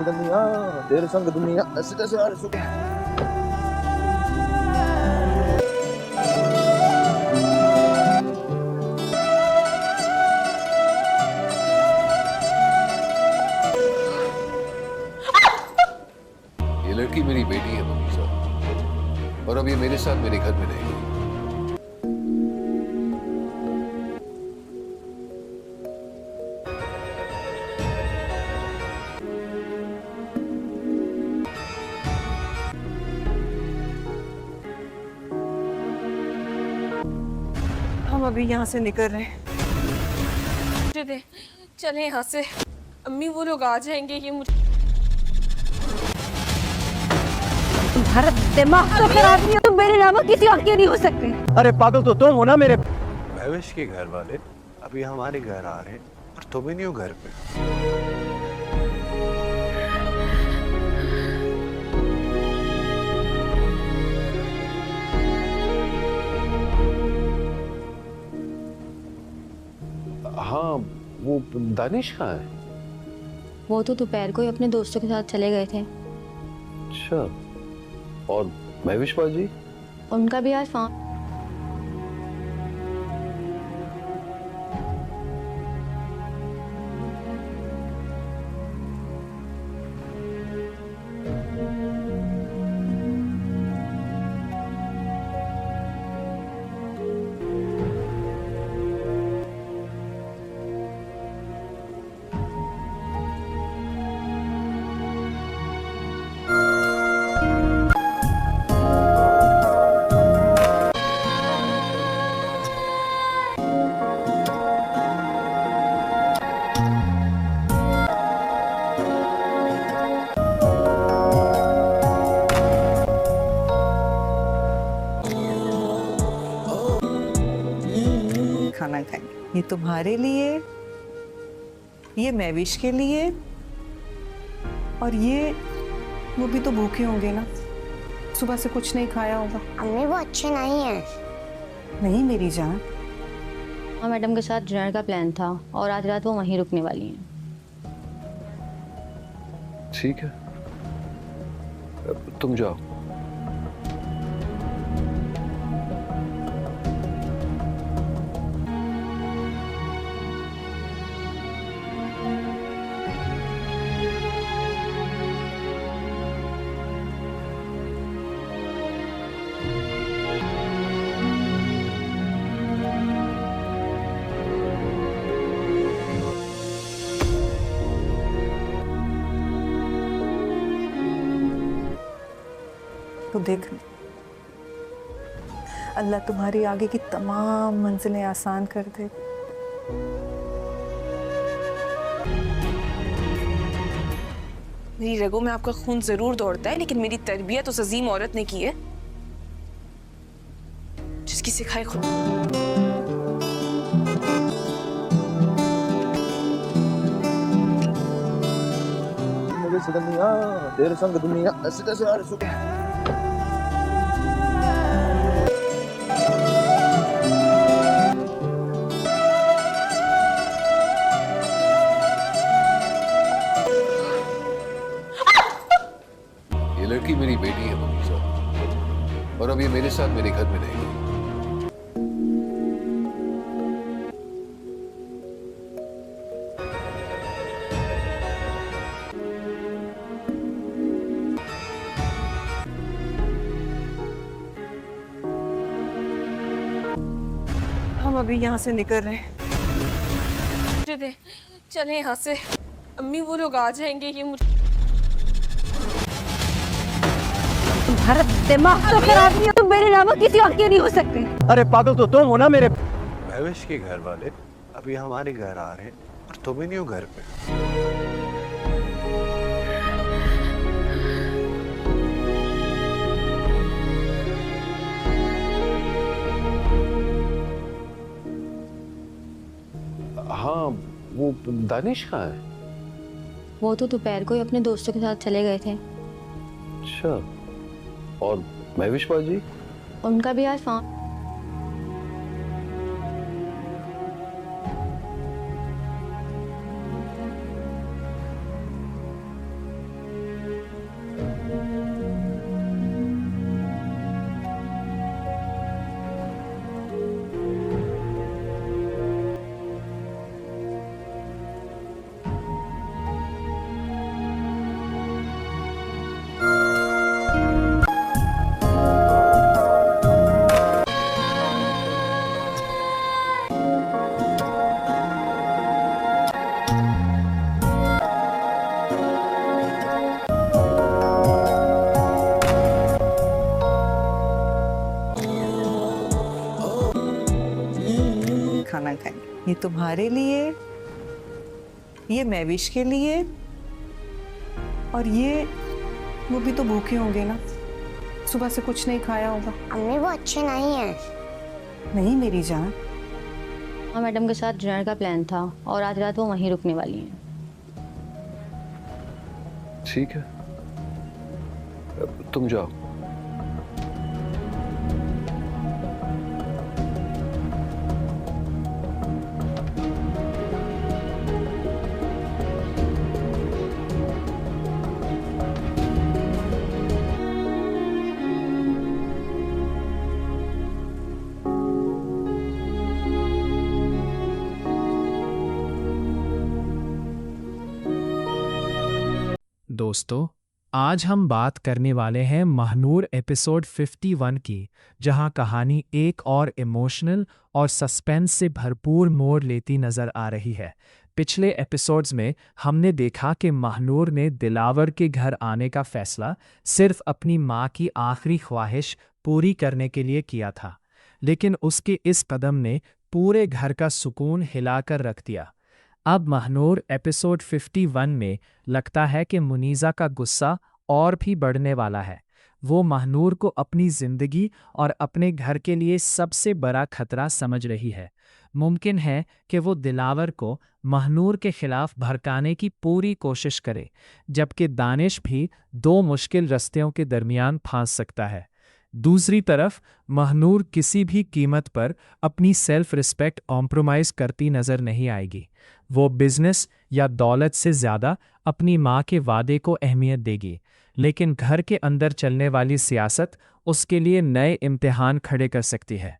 दुनिया तेरे संग दुनिया ऐसे तैसे यार सुख ये लड़की मेरी बेटी है मनीषा, और अब ये मेरे साथ मेरे घर में रहेगी। हम अभी यहाँ से निकल रहे हैं। मुझे दे, चले यहाँ से। अम्मी वो लोग आ जाएंगे, ये मुझे तुम्हारा दिमाग तो खराब नहीं है, तुम मेरे अलावा किसी और के नहीं हो सकते। अरे पागल तो तुम हो ना मेरे भविष्य के घर वाले अभी हमारे घर आ रहे हैं और तुम ही नहीं हो घर पे। हाँ, वो दानिश कहाँ है? वो तो दोपहर को ही अपने दोस्तों के साथ चले गए थे। अच्छा, और महविश बाजी? उनका भी आज फार्म। खाना खाएंगे। ये तुम्हारे लिए, ये महविश के लिए, और ये वो भी तो भूखे होंगे ना, सुबह से कुछ नहीं खाया होगा। अम्मी वो अच्छे नहीं है। नहीं मेरी जान, हाँ, मैडम के साथ डिनर का प्लान था और आज रात वो वहीं रुकने वाली हैं। ठीक है, तुम जाओ। तो देख, अल्लाह तुम्हारी आगे की तमाम मंजिलें आसान कर दे। मेरी रगों में आपका खून जरूर दौड़ता है, लेकिन मेरी तरबियत उस अजीम औरत ने की है जिसकी सिखाई खुद। दुनिया तेरे संग दुनिया ऐसे तैसे यार सुख ये लड़की मेरी बेटी है मनीषा, और अब ये मेरे साथ मेरे घर में रहेगी। हम अभी यहाँ से निकल रहे हैं। मुझे दे, चले यहाँ से। अम्मी वो लोग आ जाएंगे, ये मुझे तुम्हारा दिमाग तो खराब नहीं है, तुम मेरे अलावा किसी और के नहीं हो सकते। अरे पागल तो तुम हो ना मेरे भविष्य के घर वाले अभी हमारे घर आ रहे हैं और तुम ही नहीं हो घर पे। हाँ, वो दानिश कहाँ है? वो तो दोपहर को ही अपने दोस्तों के साथ चले गए थे। अच्छा, और महविश बाजी? उनका भी आज फोन। खाना खाएंगे। ये तुम्हारे लिए, ये महविश के लिए, और ये वो भी तो भूखे होंगे ना, सुबह से कुछ नहीं खाया होगा। अम्मी वो अच्छे नहीं हैं। नहीं मेरी जान, हाँ, मैडम के साथ डिनर का प्लान था और आज रात वो वहीं रुकने वाली हैं। ठीक है, तुम जाओ। दोस्तों, आज हम बात करने वाले हैं महानूर एपिसोड 51 की, जहां कहानी एक और इमोशनल और सस्पेंस से भरपूर मोड़ लेती नजर आ रही है। पिछले एपिसोड्स में हमने देखा कि महानूर ने दिलावर के घर आने का फैसला सिर्फ अपनी मां की आखिरी ख्वाहिश पूरी करने के लिए किया था, लेकिन उसके इस कदम ने पूरे घर का सुकून हिलाकर रख दिया। अब महानूर एपिसोड 51 में लगता है कि मुनीज़ा का गुस्सा और भी बढ़ने वाला है। वो महानूर को अपनी ज़िंदगी और अपने घर के लिए सबसे बड़ा खतरा समझ रही है। मुमकिन है कि वो दिलावर को महानूर के खिलाफ भड़काने की पूरी कोशिश करे, जबकि दानिश भी दो मुश्किल रस्तियों के दरमियान फंस सकता है। दूसरी तरफ महानूर किसी भी कीमत पर अपनी सेल्फ रिस्पेक्ट कॉम्प्रोमाइज़ करती नज़र नहीं आएगी। वो बिजनेस या दौलत से ज़्यादा अपनी माँ के वादे को अहमियत देगी, लेकिन घर के अंदर चलने वाली सियासत उसके लिए नए इम्तिहान खड़े कर सकती है।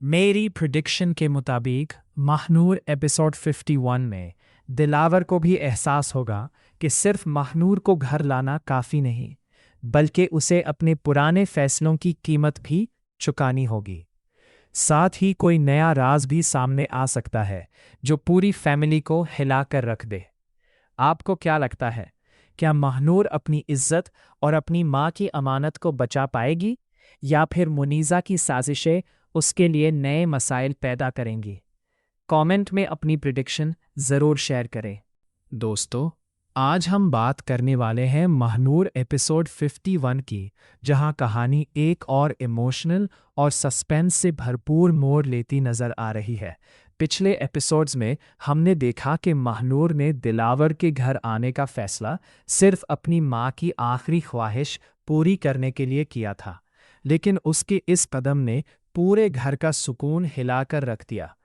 मेरी प्रेडिक्शन के मुताबिक महानूर एपिसोड 51 में दिलावर को भी एहसास होगा कि सिर्फ महानूर को घर लाना काफ़ी नहीं, बल्कि उसे अपने पुराने फैसलों की कीमत भी चुकानी होगी। साथ ही कोई नया राज भी सामने आ सकता है जो पूरी फैमिली को हिलाकर रख दे। आपको क्या लगता है, क्या महानूर अपनी इज्जत और अपनी माँ की अमानत को बचा पाएगी, या फिर मुनीज़ा की साजिशें उसके लिए नए मसाइल पैदा करेंगी? कमेंट में अपनी प्रेडिक्शन ज़रूर शेयर करें। दोस्तों, आज हम बात करने वाले हैं महानूर एपिसोड 51 की, जहां कहानी एक और इमोशनल और सस्पेंस से भरपूर मोड़ लेती नज़र आ रही है। पिछले एपिसोड्स में हमने देखा कि महानूर ने दिलावर के घर आने का फैसला सिर्फ अपनी माँ की आखिरी ख्वाहिश पूरी करने के लिए किया था, लेकिन उसके इस कदम ने पूरे घर का सुकून हिलाकर रख दिया।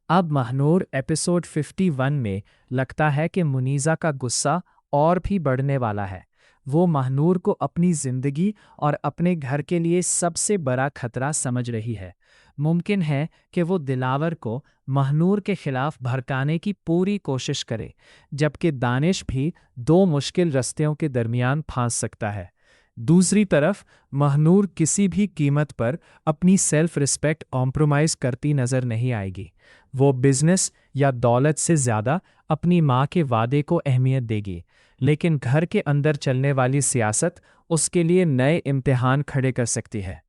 अब महानूर एपिसोड 51 में लगता है कि मुनीज़ा का गुस्सा और भी बढ़ने वाला है। वो महानूर को अपनी ज़िंदगी और अपने घर के लिए सबसे बड़ा खतरा समझ रही है। मुमकिन है कि वो दिलावर को महानूर के खिलाफ भड़काने की पूरी कोशिश करे, जबकि दानिश भी दो मुश्किल रस्तियों के दरमियान फंस सकता है। दूसरी तरफ महानूर किसी भी कीमत पर अपनी सेल्फ रिस्पेक्ट कॉम्प्रोमाइज़ करती नज़र नहीं आएगी। वो बिजनेस या दौलत से ज़्यादा अपनी माँ के वादे को अहमियत देगी, लेकिन घर के अंदर चलने वाली सियासत उसके लिए नए इम्तिहान खड़े कर सकती है।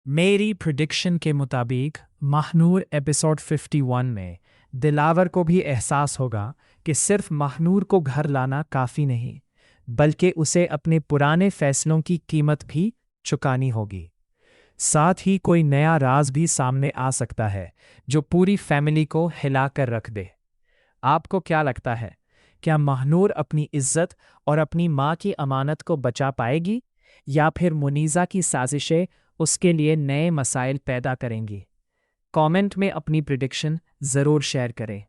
मेरी प्रेडिक्शन के मुताबिक महानूर एपिसोड 51 में दिलावर को भी एहसास होगा कि सिर्फ महानूर को घर लाना काफ़ी नहीं, बल्कि उसे अपने पुराने फैसलों की कीमत भी चुकानी होगी। साथ ही कोई नया राज भी सामने आ सकता है जो पूरी फैमिली को हिलाकर रख दे। आपको क्या लगता है, क्या महानूर अपनी इज्जत और अपनी माँ की अमानत को बचा पाएगी या फिर मुनीज़ा की साजिशें उसके लिए नए मसाइल पैदा करेंगी? कमेंट में अपनी प्रिडिक्शन ज़रूर शेयर करें।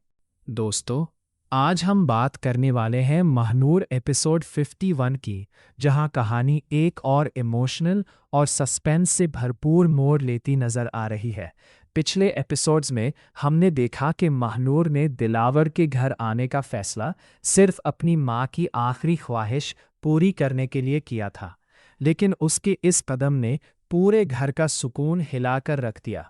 दोस्तों, आज हम बात करने वाले हैं महानूर एपिसोड 51 की, जहां कहानी एक और इमोशनल और सस्पेंस से भरपूर मोड़ लेती नज़र आ रही है। पिछले एपिसोड्स में हमने देखा कि महानूर ने दिलावर के घर आने का फैसला सिर्फ अपनी माँ की आखिरी ख्वाहिश पूरी करने के लिए किया था, लेकिन उसके इस कदम ने पूरे घर का सुकून हिलाकर रख दिया।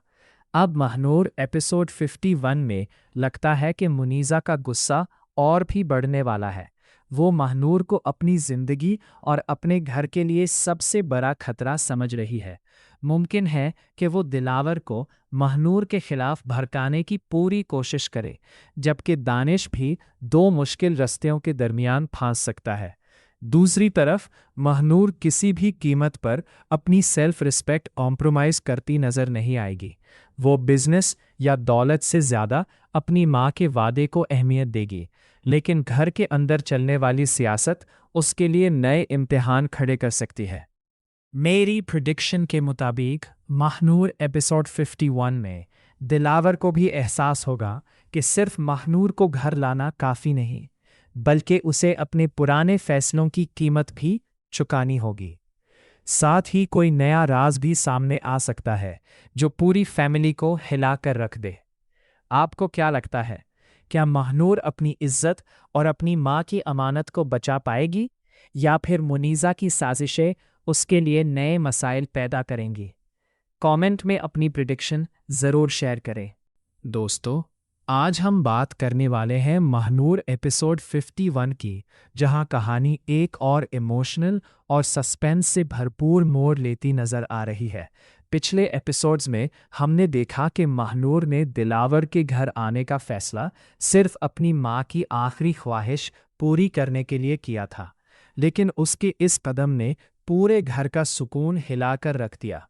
अब महानूर एपिसोड 51 में लगता है कि मुनीज़ा का गुस्सा और भी बढ़ने वाला है। वो महानूर को अपनी ज़िंदगी और अपने घर के लिए सबसे बड़ा खतरा समझ रही है। मुमकिन है कि वो दिलावर को महानूर के खिलाफ भड़काने की पूरी कोशिश करे, जबकि दानिश भी दो मुश्किल रस्तियों के दरमियान फंस सकता है। दूसरी तरफ महानूर किसी भी कीमत पर अपनी सेल्फ रिस्पेक्ट कॉम्प्रोमाइज़ करती नज़र नहीं आएगी। वो बिजनेस या दौलत से ज़्यादा अपनी माँ के वादे को अहमियत देगी, लेकिन घर के अंदर चलने वाली सियासत उसके लिए नए इम्तिहान खड़े कर सकती है। मेरी प्रिडिक्शन के मुताबिक महानूर एपिसोड 51 में दिलावर को भी एहसास होगा कि सिर्फ महानूर को घर लाना काफ़ी नहीं, बल्कि उसे अपने पुराने फैसलों की कीमत भी चुकानी होगी। साथ ही कोई नया राज भी सामने आ सकता है जो पूरी फैमिली को हिला कर रख दे। आपको क्या लगता है, क्या महानूर अपनी इज्जत और अपनी माँ की अमानत को बचा पाएगी या फिर मुनीज़ा की साजिशें उसके लिए नए मसाइल पैदा करेंगी? कमेंट में अपनी प्रिडिक्शन ज़रूर शेयर करें। दोस्तों, आज हम बात करने वाले हैं महानूर एपिसोड 51 की, जहां कहानी एक और इमोशनल और सस्पेंस से भरपूर मोड़ लेती नज़र आ रही है। पिछले एपिसोड्स में हमने देखा कि महानूर ने दिलावर के घर आने का फैसला सिर्फ अपनी माँ की आखिरी ख्वाहिश पूरी करने के लिए किया था, लेकिन उसके इस कदम ने पूरे घर का सुकून हिलाकर रख दिया।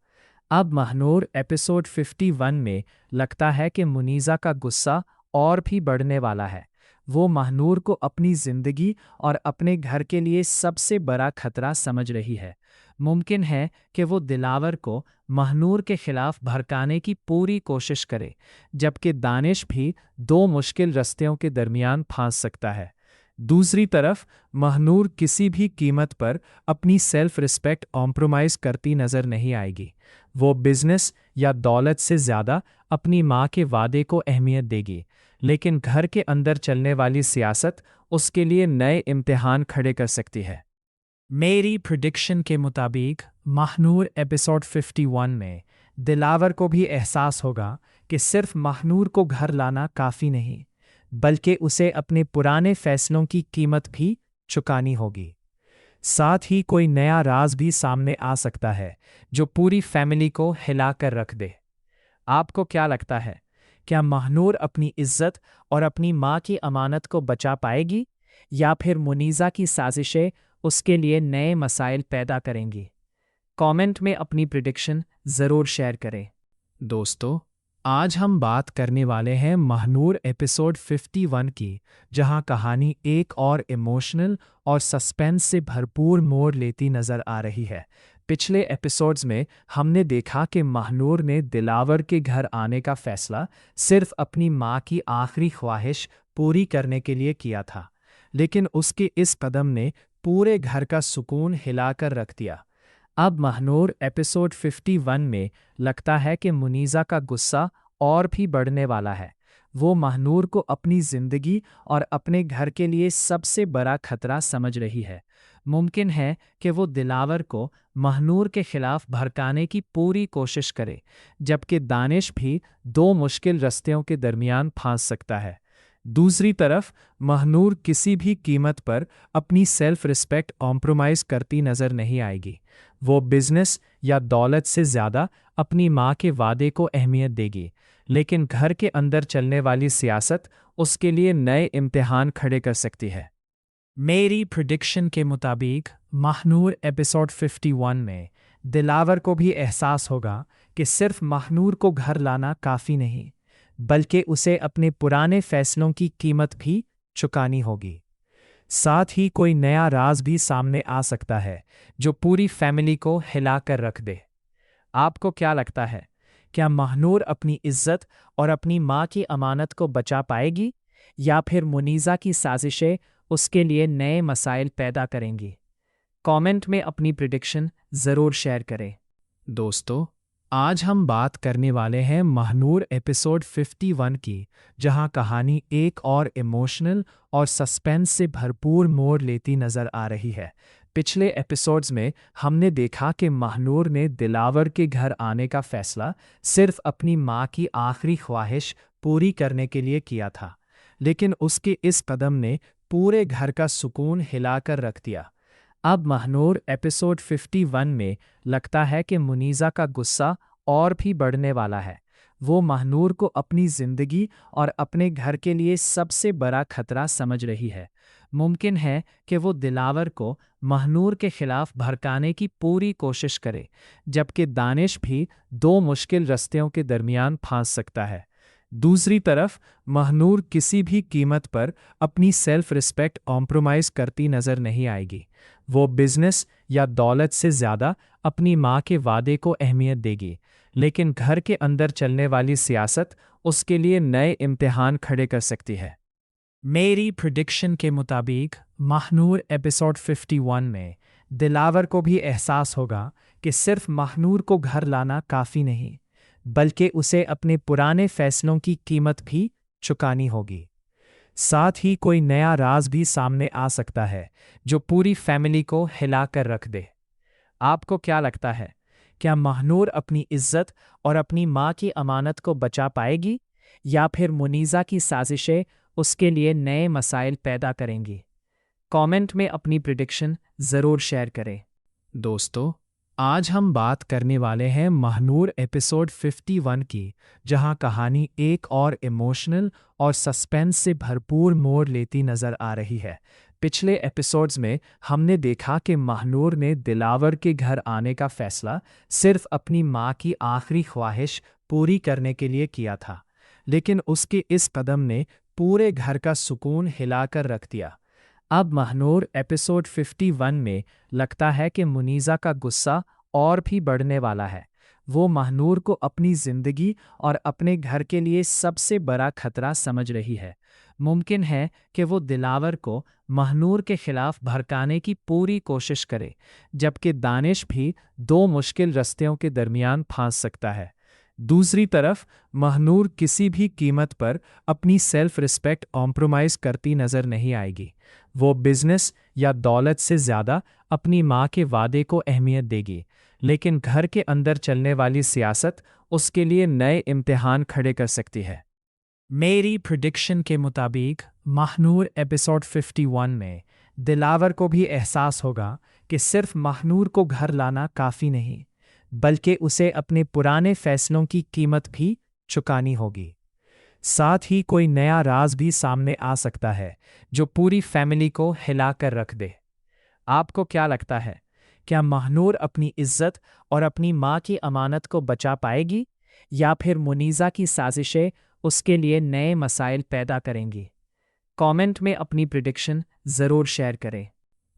अब महानूर एपिसोड 51 में लगता है कि मुनीज़ा का गुस्सा और भी बढ़ने वाला है। वो महानूर को अपनी ज़िंदगी और अपने घर के लिए सबसे बड़ा खतरा समझ रही है। मुमकिन है कि वो दिलावर को महानूर के खिलाफ भड़काने की पूरी कोशिश करे, जबकि दानिश भी दो मुश्किल रस्तियों के दरमियान फंस सकता है। दूसरी तरफ महानूर किसी भी कीमत पर अपनी सेल्फ रिस्पेक्ट कॉम्प्रोमाइज़ करती नज़र नहीं आएगी। वो बिजनेस या दौलत से ज़्यादा अपनी माँ के वादे को अहमियत देगी, लेकिन घर के अंदर चलने वाली सियासत उसके लिए नए इम्तिहान खड़े कर सकती है। मेरी प्रिडिक्शन के मुताबिक महानूर एपिसोड 51 में दिलावर को भी एहसास होगा कि सिर्फ महानूर को घर लाना काफ़ी नहीं, बल्कि उसे अपने पुराने फैसलों की कीमत भी चुकानी होगी। साथ ही कोई नया राज भी सामने आ सकता है जो पूरी फैमिली को हिला कर रख दे। आपको क्या लगता है, क्या महानूर अपनी इज्जत और अपनी माँ की अमानत को बचा पाएगी या फिर मुनीज़ा की साजिशें उसके लिए नए मसाइल पैदा करेंगी? कमेंट में अपनी प्रिडिक्शन ज़रूर शेयर करें। दोस्तों, आज हम बात करने वाले हैं महानूर एपिसोड 51 की, जहां कहानी एक और इमोशनल और सस्पेंस से भरपूर मोड़ लेती नज़र आ रही है। पिछले एपिसोड्स में हमने देखा कि महानूर ने दिलावर के घर आने का फैसला सिर्फ अपनी माँ की आखिरी ख्वाहिश पूरी करने के लिए किया था, लेकिन उसके इस कदम ने पूरे घर का सुकून हिलाकर रख दिया। अब महानूर एपिसोड 51 में लगता है कि मुनीज़ा का गुस्सा और भी बढ़ने वाला है। वो महानूर को अपनी ज़िंदगी और अपने घर के लिए सबसे बड़ा खतरा समझ रही है। मुमकिन है कि वो दिलावर को महानूर के खिलाफ भड़काने की पूरी कोशिश करे, जबकि दानिश भी दो मुश्किल रस्तियों के दरमियान फंस सकता है। दूसरी तरफ महानूर किसी भी कीमत पर अपनी सेल्फ रिस्पेक्ट कॉम्प्रोमाइज़ करती नज़र नहीं आएगी। वो बिजनेस या दौलत से ज़्यादा अपनी माँ के वादे को अहमियत देगी, लेकिन घर के अंदर चलने वाली सियासत उसके लिए नए इम्तिहान खड़े कर सकती है। मेरी प्रिडिक्शन के मुताबिक महानूर एपिसोड 51 में दिलावर को भी एहसास होगा कि सिर्फ महानूर को घर लाना काफ़ी नहीं, बल्कि उसे अपने पुराने फैसलों की कीमत भी चुकानी होगी। साथ ही कोई नया राज भी सामने आ सकता है जो पूरी फैमिली को हिला कर रख दे। आपको क्या लगता है, क्या महानूर अपनी इज्जत और अपनी माँ की अमानत को बचा पाएगी या फिर मुनीज़ा की साजिशें उसके लिए नए मसाइल पैदा करेंगी? कमेंट में अपनी प्रिडिक्शन ज़रूर शेयर करें। दोस्तों, आज हम बात करने वाले हैं महानूर एपिसोड 51 की, जहां कहानी एक और इमोशनल और सस्पेंस से भरपूर मोड़ लेती नज़र आ रही है। पिछले एपिसोड्स में हमने देखा कि महानूर ने दिलावर के घर आने का फैसला सिर्फ अपनी माँ की आखिरी ख्वाहिश पूरी करने के लिए किया था, लेकिन उसके इस कदम ने पूरे घर का सुकून हिलाकर रख दिया। अब महानूर एपिसोड 51 में लगता है कि मुनीज़ा का गुस्सा और भी बढ़ने वाला है। वो महानूर को अपनी ज़िंदगी और अपने घर के लिए सबसे बड़ा खतरा समझ रही है। मुमकिन है कि वो दिलावर को महानूर के खिलाफ भड़काने की पूरी कोशिश करे, जबकि दानिश भी दो मुश्किल रस्तियों के दरमियान फंस सकता है। दूसरी तरफ महानूर किसी भी कीमत पर अपनी सेल्फ रिस्पेक्ट कॉम्प्रोमाइज़ करती नज़र नहीं आएगी। वो बिजनेस या दौलत से ज़्यादा अपनी माँ के वादे को अहमियत देगी, लेकिन घर के अंदर चलने वाली सियासत उसके लिए नए इम्तिहान खड़े कर सकती है। मेरी प्रिडिक्शन के मुताबिक महानूर एपिसोड 51 में दिलावर को भी एहसास होगा कि सिर्फ महानूर को घर लाना काफ़ी नहीं, बल्कि उसे अपने पुराने फैसलों की कीमत भी चुकानी होगी। साथ ही कोई नया राज भी सामने आ सकता है जो पूरी फैमिली को हिला कर रख दे। आपको क्या लगता है, क्या महानूर अपनी इज्जत और अपनी माँ की अमानत को बचा पाएगी या फिर मुनीज़ा की साजिशें उसके लिए नए मसाइल पैदा करेंगी? कमेंट में अपनी प्रिडिक्शन ज़रूर शेयर करें। दोस्तों, आज हम बात करने वाले हैं महानूर एपिसोड 51 की, जहां कहानी एक और इमोशनल और सस्पेंस से भरपूर मोड़ लेती नज़र आ रही है। पिछले एपिसोड्स में हमने देखा कि महानूर ने दिलावर के घर आने का फैसला सिर्फ अपनी माँ की आखिरी ख्वाहिश पूरी करने के लिए किया था, लेकिन उसके इस कदम ने पूरे घर का सुकून हिलाकर रख दिया। अब महानूर एपिसोड 51 में लगता है कि मुनीज़ा का गुस्सा और भी बढ़ने वाला है। वो महानूर को अपनी ज़िंदगी और अपने घर के लिए सबसे बड़ा खतरा समझ रही है। मुमकिन है कि वो दिलावर को महानूर के खिलाफ भड़काने की पूरी कोशिश करे, जबकि दानिश भी दो मुश्किल रस्तियों के दरमियान फंस सकता है। दूसरी तरफ महानूर किसी भी कीमत पर अपनी सेल्फ रिस्पेक्ट कॉम्प्रोमाइज़ करती नज़र नहीं आएगी। वो बिजनेस या दौलत से ज़्यादा अपनी माँ के वादे को अहमियत देगी, लेकिन घर के अंदर चलने वाली सियासत उसके लिए नए इम्तिहान खड़े कर सकती है। मेरी प्रिडिक्शन के मुताबिक महानूर एपिसोड 51 में दिलावर को भी एहसास होगा कि सिर्फ महानूर को घर लाना काफ़ी नहीं, बल्कि उसे अपने पुराने फैसलों की कीमत भी चुकानी होगी। साथ ही कोई नया राज भी सामने आ सकता है जो पूरी फैमिली को हिला कर रख दे। आपको क्या लगता है, क्या महानूर अपनी इज्जत और अपनी माँ की अमानत को बचा पाएगी या फिर मुनीज़ा की साजिशें उसके लिए नए मसाइल पैदा करेंगी? कमेंट में अपनी प्रिडिक्शन ज़रूर शेयर करें।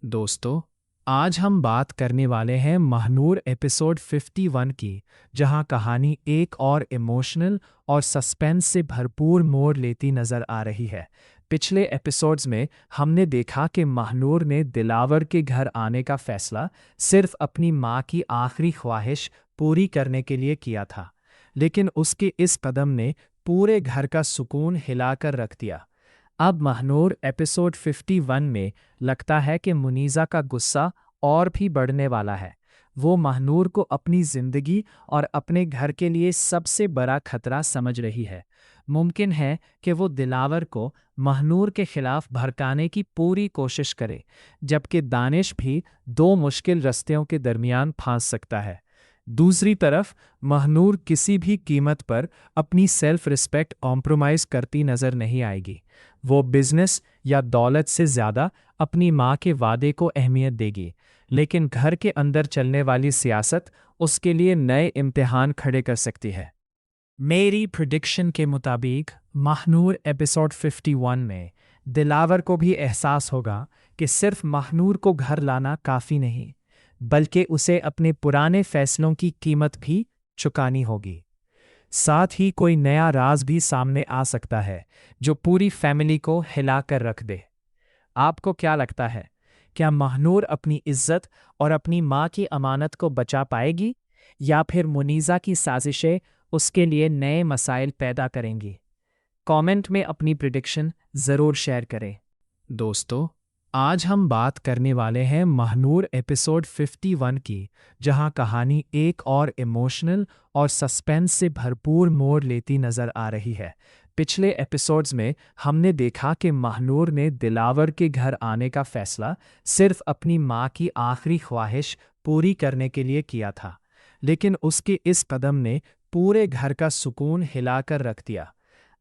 दोस्तों, आज हम बात करने वाले हैं महानूर एपिसोड 51 की, जहां कहानी एक और इमोशनल और सस्पेंस से भरपूर मोड़ लेती नज़र आ रही है। पिछले एपिसोड्स में हमने देखा कि महानूर ने दिलावर के घर आने का फैसला सिर्फ अपनी माँ की आखिरी ख्वाहिश पूरी करने के लिए किया था, लेकिन उसके इस कदम ने पूरे घर का सुकून हिलाकर रख दिया। अब महानूर एपिसोड 51 में लगता है कि मुनीज़ा का गुस्सा और भी बढ़ने वाला है। वो महानूर को अपनी ज़िंदगी और अपने घर के लिए सबसे बड़ा खतरा समझ रही है। मुमकिन है कि वो दिलावर को महानूर के खिलाफ भड़काने की पूरी कोशिश करे, जबकि दानिश भी दो मुश्किल रस्तियों के दरमियान फंस सकता है। दूसरी तरफ महानूर किसी भी कीमत पर अपनी सेल्फ रिस्पेक्ट कॉम्प्रोमाइज़ करती नज़र नहीं आएगी। वो बिजनेस या दौलत से ज़्यादा अपनी माँ के वादे को अहमियत देगी, लेकिन घर के अंदर चलने वाली सियासत उसके लिए नए इम्तिहान खड़े कर सकती है। मेरी प्रिडिक्शन के मुताबिक महानूर एपिसोड 51 में दिलावर को भी एहसास होगा कि सिर्फ महानूर को घर लाना काफ़ी नहीं, बल्कि उसे अपने पुराने फैसलों की कीमत भी चुकानी होगी। साथ ही कोई नया राज भी सामने आ सकता है जो पूरी फैमिली को हिला कर रख दे। आपको क्या लगता है, क्या महानूर अपनी इज्जत और अपनी माँ की अमानत को बचा पाएगी, या फिर मुनीज़ा की साजिशें उसके लिए नए मसाइल पैदा करेंगी? कमेंट में अपनी प्रेडिक्शन ज़रूर शेयर करें। दोस्तों, आज हम बात करने वाले हैं महानूर एपिसोड 51 की, जहां कहानी एक और इमोशनल और सस्पेंस से भरपूर मोड़ लेती नज़र आ रही है। पिछले एपिसोड्स में हमने देखा कि महानूर ने दिलावर के घर आने का फैसला सिर्फ अपनी माँ की आखिरी ख्वाहिश पूरी करने के लिए किया था, लेकिन उसके इस कदम ने पूरे घर का सुकून हिलाकर रख दिया।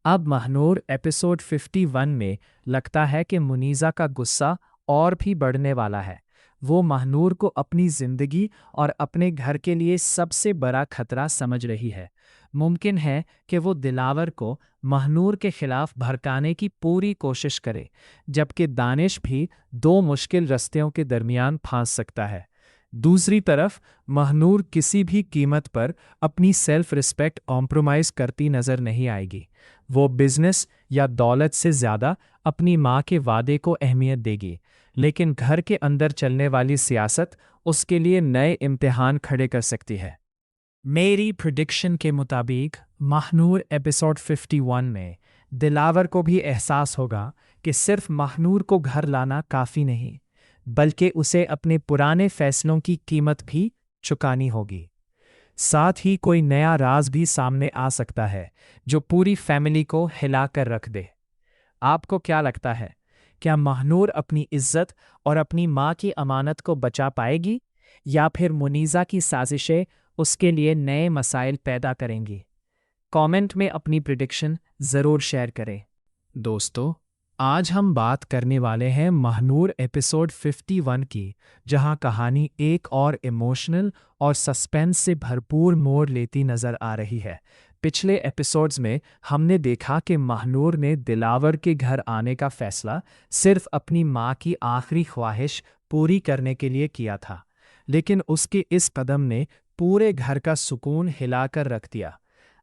अब महानूर एपिसोड 51 में लगता है कि मुनीज़ा का गुस्सा और भी बढ़ने वाला है। वो महानूर को अपनी ज़िंदगी और अपने घर के लिए सबसे बड़ा खतरा समझ रही है। मुमकिन है कि वो दिलावर को महानूर के खिलाफ भड़काने की पूरी कोशिश करे, जबकि दानिश भी दो मुश्किल रस्तियों के दरमियान फंस सकता है। दूसरी तरफ महानूर किसी भी कीमत पर अपनी सेल्फ रिस्पेक्ट कॉम्प्रोमाइज़ करती नज़र नहीं आएगी। वो बिजनेस या दौलत से ज़्यादा अपनी माँ के वादे को अहमियत देगी, लेकिन घर के अंदर चलने वाली सियासत उसके लिए नए इम्तिहान खड़े कर सकती है। मेरी प्रेडिक्शन के मुताबिक महानूर एपिसोड 51 में दिलावर को भी एहसास होगा कि सिर्फ महानूर को घर लाना काफ़ी नहीं, बल्कि उसे अपने पुराने फैसलों की कीमत भी चुकानी होगी। साथ ही कोई नया राज भी सामने आ सकता है जो पूरी फैमिली को हिला कर रख दे। आपको क्या लगता है, क्या महानूर अपनी इज्जत और अपनी माँ की अमानत को बचा पाएगी, या फिर मुनीज़ा की साजिशें उसके लिए नए मसाइल पैदा करेंगी? कमेंट में अपनी प्रेडिक्शन ज़रूर शेयर करें। दोस्तों, आज हम बात करने वाले हैं महानूर एपिसोड 51 की, जहां कहानी एक और इमोशनल और सस्पेंस से भरपूर मोड़ लेती नज़र आ रही है। पिछले एपिसोड्स में हमने देखा कि महानूर ने दिलावर के घर आने का फैसला सिर्फ अपनी माँ की आखिरी ख्वाहिश पूरी करने के लिए किया था, लेकिन उसके इस कदम ने पूरे घर का सुकून हिलाकर रख दिया।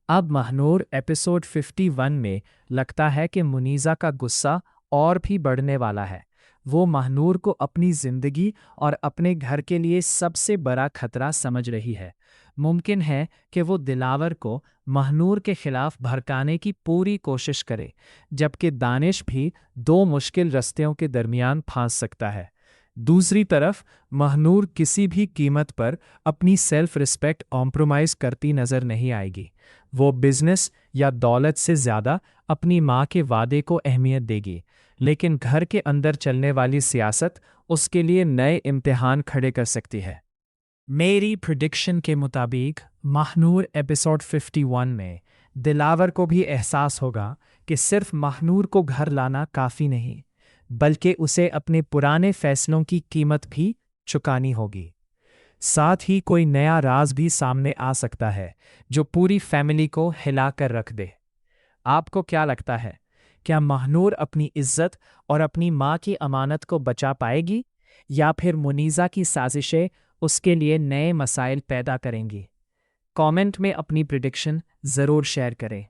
अब महानूर एपिसोड 51 में लगता है कि मुनीज़ा का गुस्सा और भी बढ़ने वाला है। वो महानूर को अपनी ज़िंदगी और अपने घर के लिए सबसे बड़ा खतरा समझ रही है। मुमकिन है कि वो दिलावर को महानूर के खिलाफ भड़काने की पूरी कोशिश करे, जबकि दानिश भी दो मुश्किल रस्तियों के दरमियान फंस सकता है। दूसरी तरफ महानूर किसी भी कीमत पर अपनी सेल्फ रिस्पेक्ट कॉम्प्रोमाइज़ करती नज़र नहीं आएगी। वो बिजनेस या दौलत से ज़्यादा अपनी माँ के वादे को अहमियत देगी, लेकिन घर के अंदर चलने वाली सियासत उसके लिए नए इम्तिहान खड़े कर सकती है। मेरी प्रेडिक्शन के मुताबिक महानूर एपिसोड 51 में दिलावर को भी एहसास होगा कि सिर्फ महानूर को घर लाना काफ़ी नहीं, बल्कि उसे अपने पुराने फैसलों की कीमत भी चुकानी होगी। साथ ही कोई नया राज भी सामने आ सकता है जो पूरी फैमिली को हिला कर रख दे। आपको क्या लगता है, क्या महानूर अपनी इज्जत और अपनी माँ की अमानत को बचा पाएगी, या फिर मुनीज़ा की साजिशें उसके लिए नए मसाइल पैदा करेंगी? कमेंट में अपनी प्रेडिक्शन ज़रूर शेयर करें।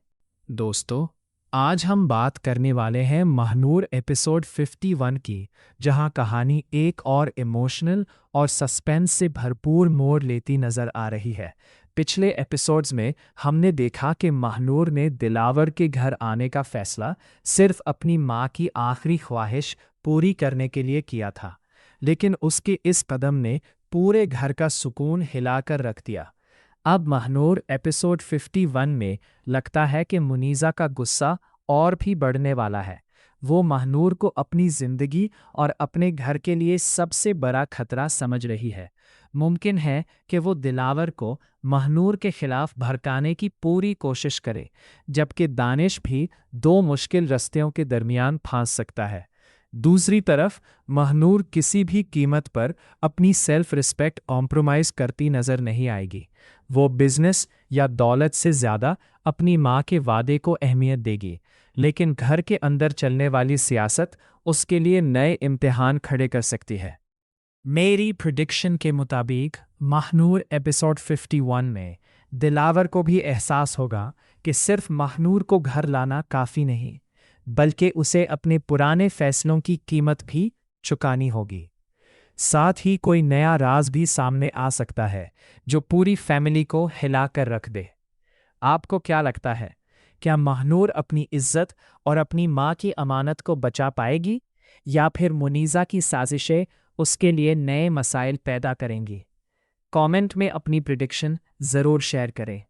दोस्तों, आज हम बात करने वाले हैं महानूर एपिसोड 51 की, जहां कहानी एक और इमोशनल और सस्पेंस से भरपूर मोड़ लेती नज़र आ रही है। पिछले एपिसोड्स में हमने देखा कि महानूर ने दिलावर के घर आने का फैसला सिर्फ अपनी माँ की आखिरी ख्वाहिश पूरी करने के लिए किया था, लेकिन उसके इस कदम ने पूरे घर का सुकून हिलाकर रख दिया। अब महानूर एपिसोड 51 में लगता है कि मुनीज़ा का गुस्सा और भी बढ़ने वाला है। वो महानूर को अपनी ज़िंदगी और अपने घर के लिए सबसे बड़ा खतरा समझ रही है। मुमकिन है कि वो दिलावर को महानूर के खिलाफ भड़काने की पूरी कोशिश करे, जबकि दानिश भी दो मुश्किल रस्तियों के दरमियान फंस सकता है। दूसरी तरफ महानूर किसी भी कीमत पर अपनी सेल्फ रिस्पेक्ट कॉम्प्रोमाइज़ करती नज़र नहीं आएगी। वो बिजनेस या दौलत से ज़्यादा अपनी माँ के वादे को अहमियत देगी, लेकिन घर के अंदर चलने वाली सियासत उसके लिए नए इम्तिहान खड़े कर सकती है। मेरी प्रिडिक्शन के मुताबिक महानूर एपिसोड 51 में दिलावर को भी एहसास होगा कि सिर्फ महानूर को घर लाना काफ़ी नहीं, बल्कि उसे अपने पुराने फैसलों की कीमत भी चुकानी होगी। साथ ही कोई नया राज भी सामने आ सकता है जो पूरी फैमिली को हिला कर रख दे। आपको क्या लगता है, क्या महानूर अपनी इज्जत और अपनी माँ की अमानत को बचा पाएगी, या फिर मुनीज़ा की साजिशें उसके लिए नए मसाइल पैदा करेंगी? कमेंट में अपनी प्रिडिक्शन ज़रूर शेयर करें।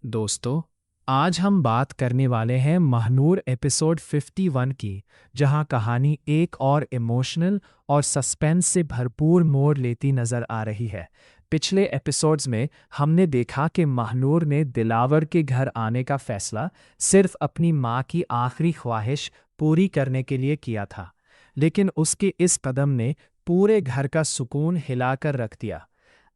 दोस्तों, आज हम बात करने वाले हैं महानूर एपिसोड 51 की, जहां कहानी एक और इमोशनल और सस्पेंस से भरपूर मोड़ लेती नज़र आ रही है। पिछले एपिसोड्स में हमने देखा कि महानूर ने दिलावर के घर आने का फैसला सिर्फ अपनी माँ की आखिरी ख्वाहिश पूरी करने के लिए किया था, लेकिन उसके इस कदम ने पूरे घर का सुकून हिलाकर रख दिया।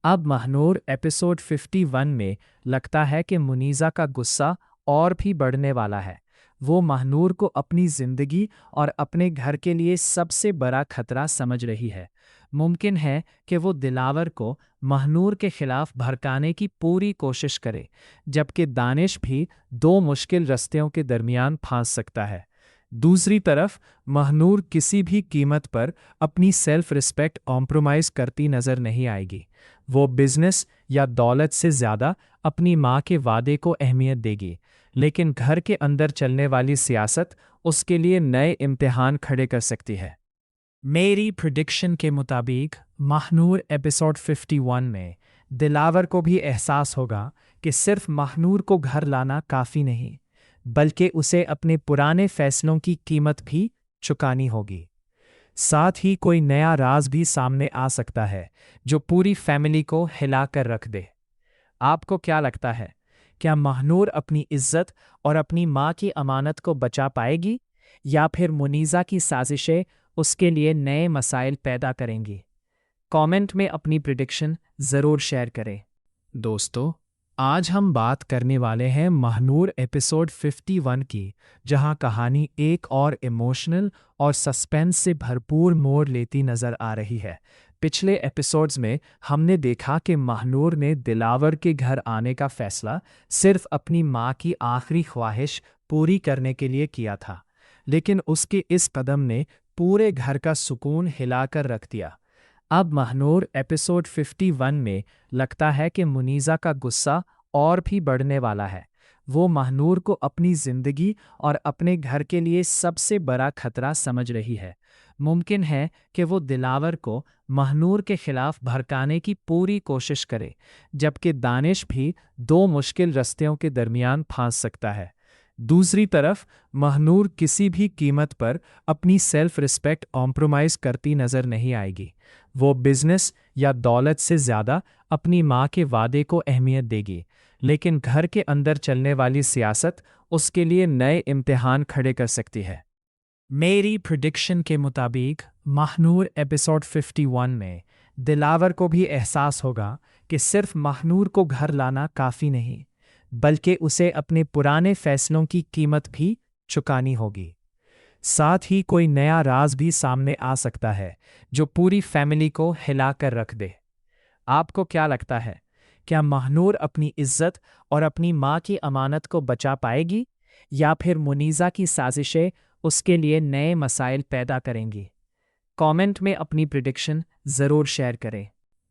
अब महानूर एपिसोड 51 में लगता है कि मुनीज़ा का गुस्सा और भी बढ़ने वाला है। वो महानूर को अपनी ज़िंदगी और अपने घर के लिए सबसे बड़ा खतरा समझ रही है। मुमकिन है कि वो दिलावर को महानूर के खिलाफ भड़काने की पूरी कोशिश करे, जबकि दानिश भी दो मुश्किल रस्तियों के दरमियान फंस सकता है। दूसरी तरफ महानूर किसी भी कीमत पर अपनी सेल्फ रिस्पेक्ट कॉम्प्रोमाइज़ करती नज़र नहीं आएगी। वो बिजनेस या दौलत से ज़्यादा अपनी माँ के वादे को अहमियत देगी, लेकिन घर के अंदर चलने वाली सियासत उसके लिए नए इम्तिहान खड़े कर सकती है। मेरी प्रिडिक्शन के मुताबिक महानूर एपिसोड 51 में दिलावर को भी एहसास होगा कि सिर्फ महानूर को घर लाना काफ़ी नहीं, बल्कि उसे अपने पुराने फैसलों की कीमत भी चुकानी होगी। साथ ही कोई नया राज भी सामने आ सकता है जो पूरी फैमिली को हिला कर रख दे। आपको क्या लगता है, क्या महानूर अपनी इज्जत और अपनी माँ की अमानत को बचा पाएगी, या फिर मुनीज़ा की साजिशें उसके लिए नए मसाइल पैदा करेंगी? कमेंट में अपनी प्रिडिक्शन ज़रूर शेयर करें। दोस्तों, आज हम बात करने वाले हैं महानूर एपिसोड 51 की, जहां कहानी एक और इमोशनल और सस्पेंस से भरपूर मोड़ लेती नज़र आ रही है। पिछले एपिसोड्स में हमने देखा कि महानूर ने दिलावर के घर आने का फैसला सिर्फ अपनी माँ की आखिरी ख्वाहिश पूरी करने के लिए किया था, लेकिन उसके इस कदम ने पूरे घर का सुकून हिलाकर रख दिया। अब महानूर एपिसोड 51 में लगता है कि मुनीज़ा का गुस्सा और भी बढ़ने वाला है। वो महानूर को अपनी ज़िंदगी और अपने घर के लिए सबसे बड़ा खतरा समझ रही है। मुमकिन है कि वो दिलावर को महानूर के खिलाफ भड़काने की पूरी कोशिश करे, जबकि दानिश भी दो मुश्किल रस्तियों के दरमियान फंस सकता है। दूसरी तरफ महानूर किसी भी कीमत पर अपनी सेल्फ रिस्पेक्ट कॉम्प्रोमाइज़ करती नज़र नहीं आएगी। वो बिजनेस या दौलत से ज़्यादा अपनी माँ के वादे को अहमियत देगी, लेकिन घर के अंदर चलने वाली सियासत उसके लिए नए इम्तिहान खड़े कर सकती है। मेरी प्रिडिक्शन के मुताबिक महानूर एपिसोड 51 में दिलावर को भी एहसास होगा कि सिर्फ महानूर को घर लाना काफ़ी नहीं, बल्कि उसे अपने पुराने फैसलों की कीमत भी चुकानी होगी। साथ ही कोई नया राज भी सामने आ सकता है जो पूरी फैमिली को हिला कर रख दे। आपको क्या लगता है, क्या महानूर अपनी इज्जत और अपनी माँ की अमानत को बचा पाएगी, या फिर मुनीज़ा की साजिशें उसके लिए नए मसाइल पैदा करेंगी? कमेंट में अपनी प्रिडिक्शन ज़रूर शेयर करें।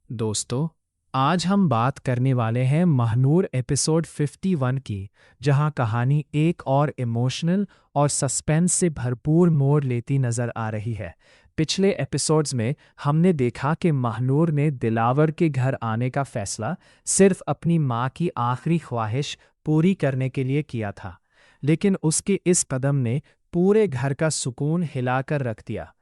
दोस्तों, आज हम बात करने वाले हैं महानूर एपिसोड 51 की, जहां कहानी एक और इमोशनल और सस्पेंस से भरपूर मोड़ लेती नज़र आ रही है। पिछले एपिसोड्स में हमने देखा कि महानूर ने दिलावर के घर आने का फैसला सिर्फ अपनी माँ की आखिरी ख्वाहिश पूरी करने के लिए किया था, लेकिन उसके इस कदम ने पूरे घर का सुकून हिलाकर रख दिया।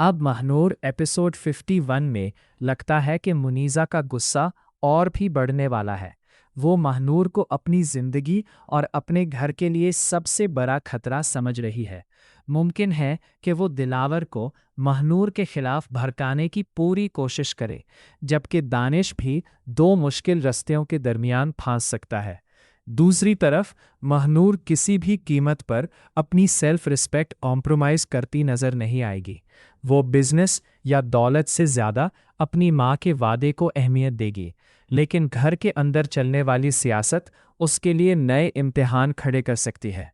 अब महानूर एपिसोड 51 में लगता है कि मुनीज़ा का गुस्सा और भी बढ़ने वाला है। वो महानूर को अपनी ज़िंदगी और अपने घर के लिए सबसे बड़ा खतरा समझ रही है। मुमकिन है कि वो दिलावर को महानूर के खिलाफ भड़काने की पूरी कोशिश करे, जबकि दानिश भी दो मुश्किल रस्तियों के दरमियान फंस सकता है। दूसरी तरफ महनूर किसी भी कीमत पर अपनी सेल्फ रिस्पेक्ट कॉम्प्रोमाइज़ करती नज़र नहीं आएगी। वो बिजनेस या दौलत से ज़्यादा अपनी माँ के वादे को अहमियत देगी, लेकिन घर के अंदर चलने वाली सियासत उसके लिए नए इम्तिहान खड़े कर सकती है।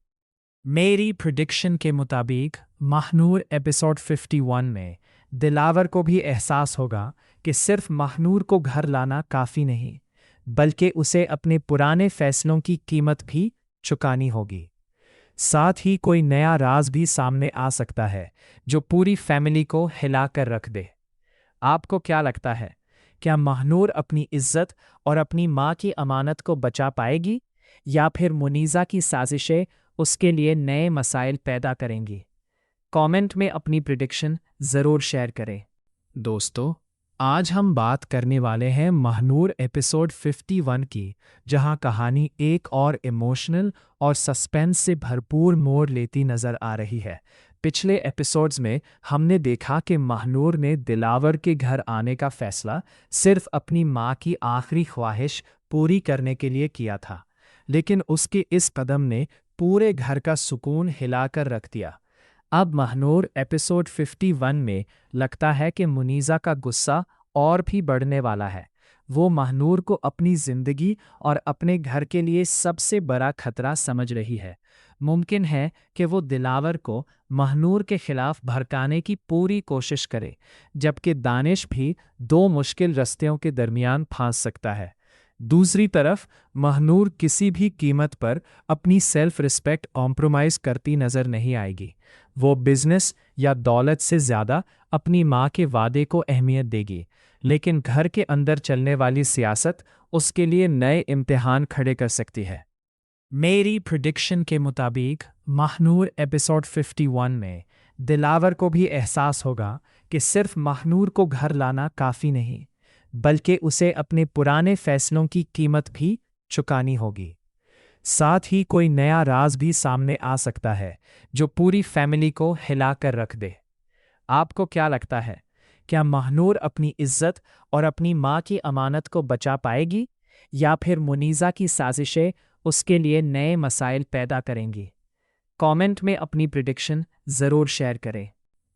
मेरी प्रिडिक्शन के मुताबिक महनूर एपिसोड 51 में दिलावर को भी एहसास होगा कि सिर्फ महनूर को घर लाना काफ़ी नहीं, बल्कि उसे अपने पुराने फैसलों की कीमत भी चुकानी होगी। साथ ही कोई नया राज भी सामने आ सकता है जो पूरी फैमिली को हिला कर रख दे। आपको क्या लगता है, क्या महनूर अपनी इज्जत और अपनी माँ की अमानत को बचा पाएगी, या फिर मुनीज़ा की साजिशें उसके लिए नए मसाइल पैदा करेंगी? कमेंट में अपनी प्रिडिक्शन ज़रूर शेयर करें। दोस्तों, आज हम बात करने वाले हैं महनूर एपिसोड 51 की, जहां कहानी एक और इमोशनल और सस्पेंस से भरपूर मोड़ लेती नज़र आ रही है। पिछले एपिसोड्स में हमने देखा कि महनूर ने दिलावर के घर आने का फैसला सिर्फ अपनी माँ की आखिरी ख्वाहिश पूरी करने के लिए किया था, लेकिन उसके इस कदम ने पूरे घर का सुकून हिलाकर रख दिया। अब महनूर एपिसोड 51 में लगता है कि मुनीज़ा का गुस्सा और भी बढ़ने वाला है। वो महनूर को अपनी ज़िंदगी और अपने घर के लिए सबसे बड़ा खतरा समझ रही है। मुमकिन है कि वो दिलावर को महनूर के खिलाफ भड़काने की पूरी कोशिश करे, जबकि दानिश भी दो मुश्किल रस्तियों के दरमियान फंस सकता है। दूसरी तरफ महनूर किसी भी कीमत पर अपनी सेल्फ रिस्पेक्ट कॉम्प्रोमाइज़ करती नज़र नहीं आएगी। वो बिजनेस या दौलत से ज़्यादा अपनी माँ के वादे को अहमियत देगी, लेकिन घर के अंदर चलने वाली सियासत उसके लिए नए इम्तिहान खड़े कर सकती है। मेरी प्रिडिक्शन के मुताबिक महनूर एपिसोड 51 में दिलावर को भी एहसास होगा कि सिर्फ महनूर को घर लाना काफ़ी नहीं, बल्कि उसे अपने पुराने फैसलों की कीमत भी चुकानी होगी। साथ ही कोई नया राज भी सामने आ सकता है जो पूरी फैमिली को हिला कर रख दे। आपको क्या लगता है, क्या महनूर अपनी इज्जत और अपनी माँ की अमानत को बचा पाएगी, या फिर मुनीज़ा की साजिशें उसके लिए नए मसाइल पैदा करेंगी? कमेंट में अपनी प्रिडिक्शन ज़रूर शेयर करें।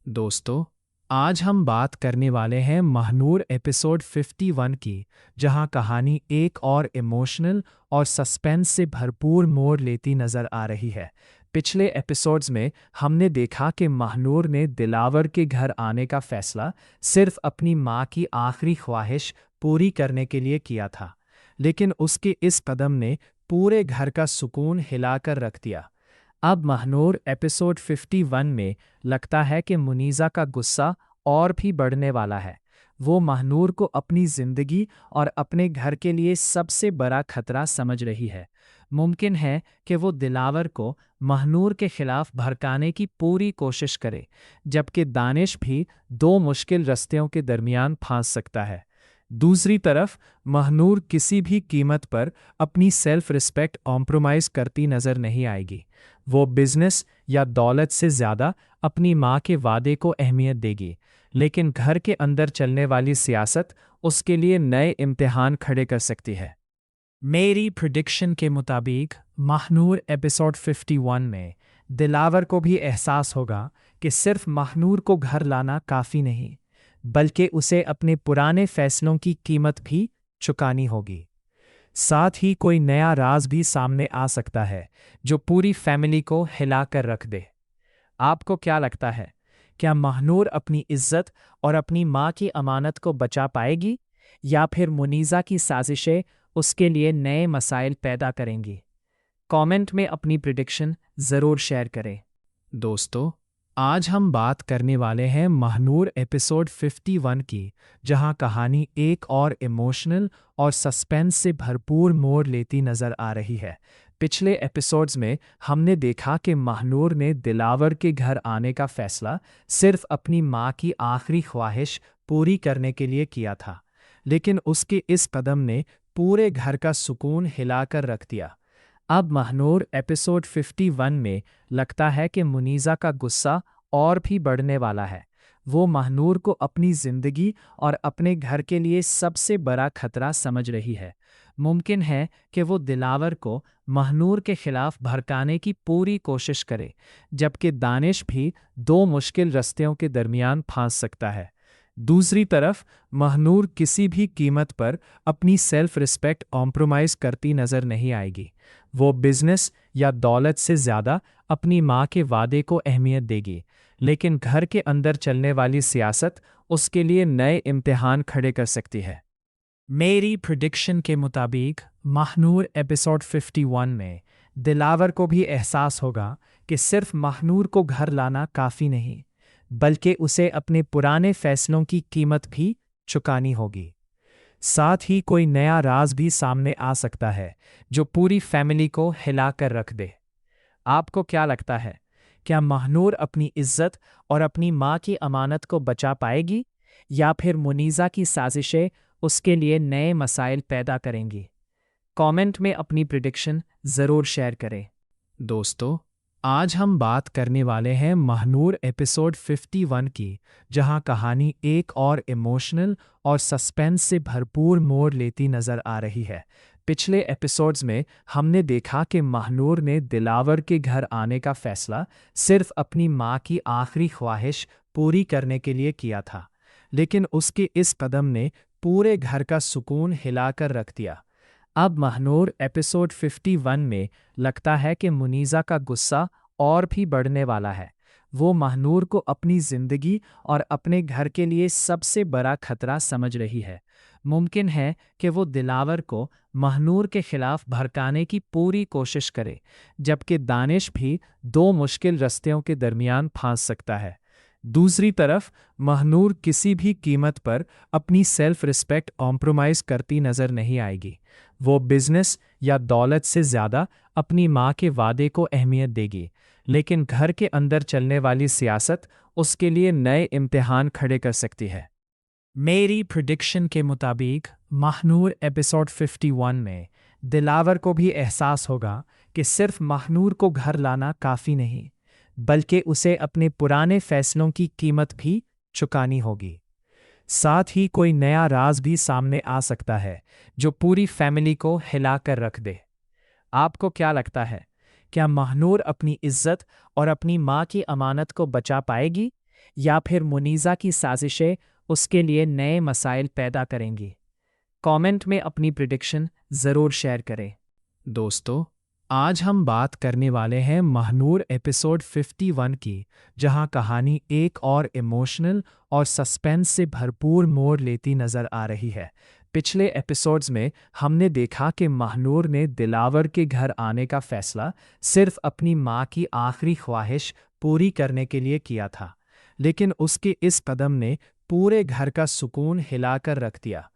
दोस्तों, आज हम बात करने वाले हैं महनूर एपिसोड 51 की, जहां कहानी एक और इमोशनल और सस्पेंस से भरपूर मोड़ लेती नज़र आ रही है। पिछले एपिसोड्स में हमने देखा कि महनूर ने दिलावर के घर आने का फैसला सिर्फ अपनी माँ की आखिरी ख्वाहिश पूरी करने के लिए किया था, लेकिन उसके इस कदम ने पूरे घर का सुकून हिलाकर रख दिया। अब महनूर एपिसोड 51 में लगता है कि मुनीज़ा का गुस्सा और भी बढ़ने वाला है। वो महनूर को अपनी ज़िंदगी और अपने घर के लिए सबसे बड़ा खतरा समझ रही है। मुमकिन है कि वो दिलावर को महनूर के खिलाफ भड़काने की पूरी कोशिश करे, जबकि दानिश भी दो मुश्किल रस्तियों के दरमियान फंस सकता है। दूसरी तरफ महनूर किसी भी कीमत पर अपनी सेल्फ रिस्पेक्ट कॉम्प्रोमाइज़ करती नज़र नहीं आएगी। वो बिजनेस या दौलत से ज़्यादा अपनी माँ के वादे को अहमियत देगी, लेकिन घर के अंदर चलने वाली सियासत उसके लिए नए इम्तिहान खड़े कर सकती है। मेरी प्रिडिक्शन के मुताबिक महनूर एपिसोड 51 में दिलावर को भी एहसास होगा कि सिर्फ महनूर को घर लाना काफ़ी नहीं, बल्कि उसे अपने पुराने फैसलों की कीमत भी चुकानी होगी। साथ ही कोई नया राज भी सामने आ सकता है जो पूरी फैमिली को हिला कर रख दे। आपको क्या लगता है, क्या महनूर अपनी इज्जत और अपनी माँ की अमानत को बचा पाएगी, या फिर मुनीज़ा की साजिशें उसके लिए नए मसाइल पैदा करेंगी? कमेंट में अपनी प्रिडिक्शन ज़रूर शेयर करें। दोस्तों, आज हम बात करने वाले हैं महनूर एपिसोड 51 की, जहां कहानी एक और इमोशनल और सस्पेंस से भरपूर मोड़ लेती नज़र आ रही है। पिछले एपिसोड्स में हमने देखा कि महनूर ने दिलावर के घर आने का फैसला सिर्फ अपनी माँ की आखिरी ख्वाहिश पूरी करने के लिए किया था, लेकिन उसके इस कदम ने पूरे घर का सुकून हिलाकर रख दिया। अब महनूर एपिसोड 51 में लगता है कि मुनीज़ा का गुस्सा और भी बढ़ने वाला है। वो महानूर को अपनी जिंदगी और अपने घर के लिए सबसे बड़ा खतरा समझ रही है। मुमकिन है कि वो दिलावर को महानूर के खिलाफ भड़काने की पूरी कोशिश करे, जबकि दानिश भी दो मुश्किल रस्तियों के दरमियान फंस सकता है। दूसरी तरफ महानूर किसी भी कीमत पर अपनी सेल्फ रिस्पेक्ट कॉम्प्रोमाइज़ करती नज़र नहीं आएगी। वो बिजनेस या दौलत से ज़्यादा अपनी माँ के वादे को अहमियत देगी, लेकिन घर के अंदर चलने वाली सियासत उसके लिए नए इम्तिहान खड़े कर सकती है। मेरी प्रिडिक्शन के मुताबिक महानूर एपिसोड 51 में दिलावर को भी एहसास होगा कि सिर्फ महानूर को घर लाना काफ़ी नहीं, बल्कि उसे अपने पुराने फैसलों की कीमत भी चुकानी होगी। साथ ही कोई नया राज भी सामने आ सकता है जो पूरी फैमिली को हिला कर रख दे। आपको क्या लगता है, क्या महानूर अपनी इज्जत और अपनी माँ की अमानत को बचा पाएगी, या फिर मुनीज़ा की साजिशें उसके लिए नए मसाइल पैदा करेंगी? कमेंट में अपनी प्रिडिक्शन ज़रूर शेयर करें। दोस्तों, आज हम बात करने वाले हैं महानूर एपिसोड 51 की, जहां कहानी एक और इमोशनल और सस्पेंस से भरपूर मोड़ लेती नज़र आ रही है। पिछले एपिसोड्स में हमने देखा कि महानूर ने दिलावर के घर आने का फैसला सिर्फ अपनी माँ की आखिरी ख्वाहिश पूरी करने के लिए किया था, लेकिन उसके इस कदम ने पूरे घर का सुकून हिलाकर रख दिया। अब महानूर एपिसोड 51 में लगता है कि मुनीज़ा का गुस्सा और भी बढ़ने वाला है। वो महानूर को अपनी ज़िंदगी और अपने घर के लिए सबसे बड़ा खतरा समझ रही है। मुमकिन है कि वो दिलावर को महानूर के खिलाफ भड़काने की पूरी कोशिश करे, जबकि दानिश भी दो मुश्किल रस्तियों के दरमियान फंस सकता है। दूसरी तरफ महानूर किसी भी कीमत पर अपनी सेल्फ रिस्पेक्ट कॉम्प्रोमाइज़ करती नज़र नहीं आएगी। वो बिजनेस या दौलत से ज़्यादा अपनी माँ के वादे को अहमियत देगी, लेकिन घर के अंदर चलने वाली सियासत उसके लिए नए इम्तिहान खड़े कर सकती है। मेरी प्रिडिक्शन के मुताबिक महानूर एपिसोड 51 में दिलावर को भी एहसास होगा कि सिर्फ महानूर को घर लाना काफ़ी नहीं, बल्कि उसे अपने पुराने फैसलों की कीमत भी चुकानी होगी। साथ ही कोई नया राज भी सामने आ सकता है जो पूरी फैमिली को हिला कर रख दे। आपको क्या लगता है, क्या महानूर अपनी इज्जत और अपनी माँ की अमानत को बचा पाएगी, या फिर मुनीज़ा की साजिशें उसके लिए नए मसाइल पैदा करेंगी? कमेंट में अपनी प्रिडिक्शन ज़रूर शेयर करें। दोस्तों, आज हम बात करने वाले हैं महानूर एपिसोड 51 की, जहां कहानी एक और इमोशनल और सस्पेंस से भरपूर मोड़ लेती नज़र आ रही है। पिछले एपिसोड्स में हमने देखा कि महानूर ने दिलावर के घर आने का फैसला सिर्फ अपनी माँ की आखिरी ख्वाहिश पूरी करने के लिए किया था, लेकिन उसके इस कदम ने पूरे घर का सुकून हिलाकर रख दिया।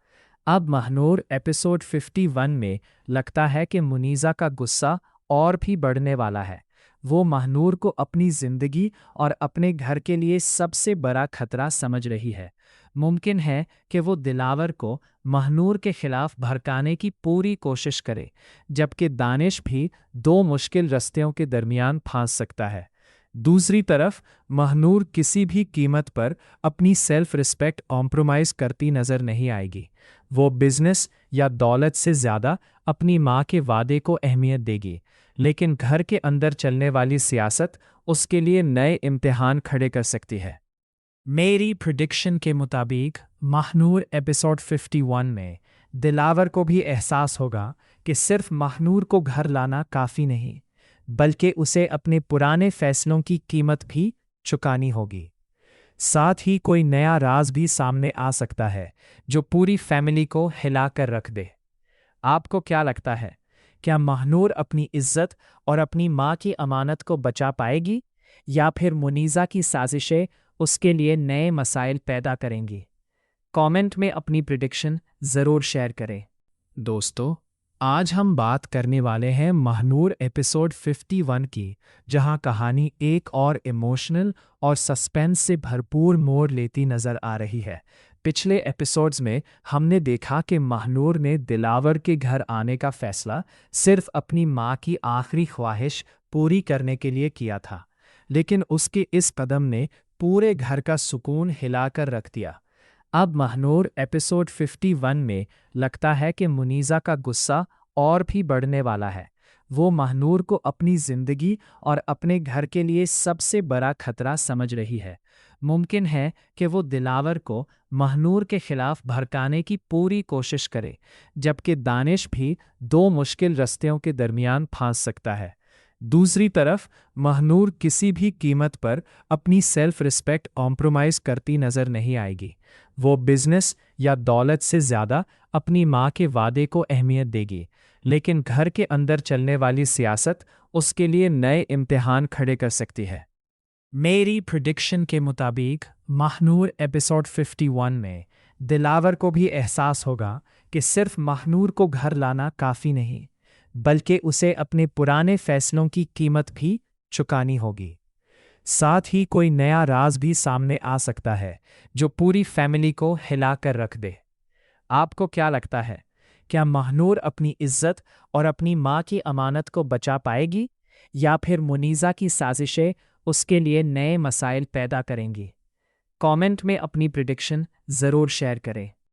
अब महानूर एपिसोड 51 में लगता है कि मुनीज़ा का गुस्सा और भी बढ़ने वाला है। वो महानूर को अपनी ज़िंदगी और अपने घर के लिए सबसे बड़ा खतरा समझ रही है। मुमकिन है कि वो दिलावर को महानूर के खिलाफ भड़काने की पूरी कोशिश करे, जबकि दानिश भी दो मुश्किल रस्तियों के दरमियान फंस सकता है। दूसरी तरफ महानूर किसी भी कीमत पर अपनी सेल्फ रिस्पेक्ट कॉम्प्रोमाइज़ करती नज़र नहीं आएगी। वो बिजनेस या दौलत से ज़्यादा अपनी माँ के वादे को अहमियत देगी, लेकिन घर के अंदर चलने वाली सियासत उसके लिए नए इम्तिहान खड़े कर सकती है। मेरी प्रिडिक्शन के मुताबिक महानूर एपिसोड 51 में दिलावर को भी एहसास होगा कि सिर्फ महानूर को घर लाना काफ़ी नहीं, बल्कि उसे अपने पुराने फैसलों की कीमत भी चुकानी होगी। साथ ही कोई नया राज भी सामने आ सकता है जो पूरी फैमिली को हिला कर रख दे। आपको क्या लगता है, क्या महानूर अपनी इज्जत और अपनी माँ की अमानत को बचा पाएगी, या फिर मुनीज़ा की साजिशें उसके लिए नए मसाइल पैदा करेंगी? कमेंट में अपनी प्रिडिक्शन ज़रूर शेयर करें। दोस्तों, आज हम बात करने वाले हैं महानूर एपिसोड 51 की, जहां कहानी एक और इमोशनल और सस्पेंस से भरपूर मोड़ लेती नज़र आ रही है। पिछले एपिसोड्स में हमने देखा कि महानूर ने दिलावर के घर आने का फैसला सिर्फ अपनी माँ की आखिरी ख्वाहिश पूरी करने के लिए किया था, लेकिन उसके इस कदम ने पूरे घर का सुकून हिलाकर रख दिया। अब महानूर एपिसोड 51 में लगता है कि मुनीज़ा का गुस्सा और भी बढ़ने वाला है। वो महानूर को अपनी ज़िंदगी और अपने घर के लिए सबसे बड़ा खतरा समझ रही है। मुमकिन है कि वो दिलावर को महानूर के खिलाफ भड़काने की पूरी कोशिश करे, जबकि दानिश भी दो मुश्किल रस्तियों के दरमियान फंस सकता है। दूसरी तरफ महानूर किसी भी कीमत पर अपनी सेल्फ रिस्पेक्ट कॉम्प्रोमाइज़ करती नज़र नहीं आएगी। वो बिजनेस या दौलत से ज़्यादा अपनी माँ के वादे को अहमियत देगी, लेकिन घर के अंदर चलने वाली सियासत उसके लिए नए इम्तिहान खड़े कर सकती है। मेरी प्रिडिक्शन के मुताबिक महानूर एपिसोड 51 में दिलावर को भी एहसास होगा कि सिर्फ महानूर को घर लाना काफ़ी नहीं, बल्कि उसे अपने पुराने फैसलों की कीमत भी चुकानी होगी। साथ ही कोई नया राज भी सामने आ सकता है जो पूरी फैमिली को हिला कर रख दे। आपको क्या लगता है, क्या महानूर अपनी इज्जत और अपनी माँ की अमानत को बचा पाएगी, या फिर मुनीज़ा की साजिशें उसके लिए नए मसाइल पैदा करेंगी? कमेंट में अपनी प्रिडिक्शन ज़रूर शेयर करें।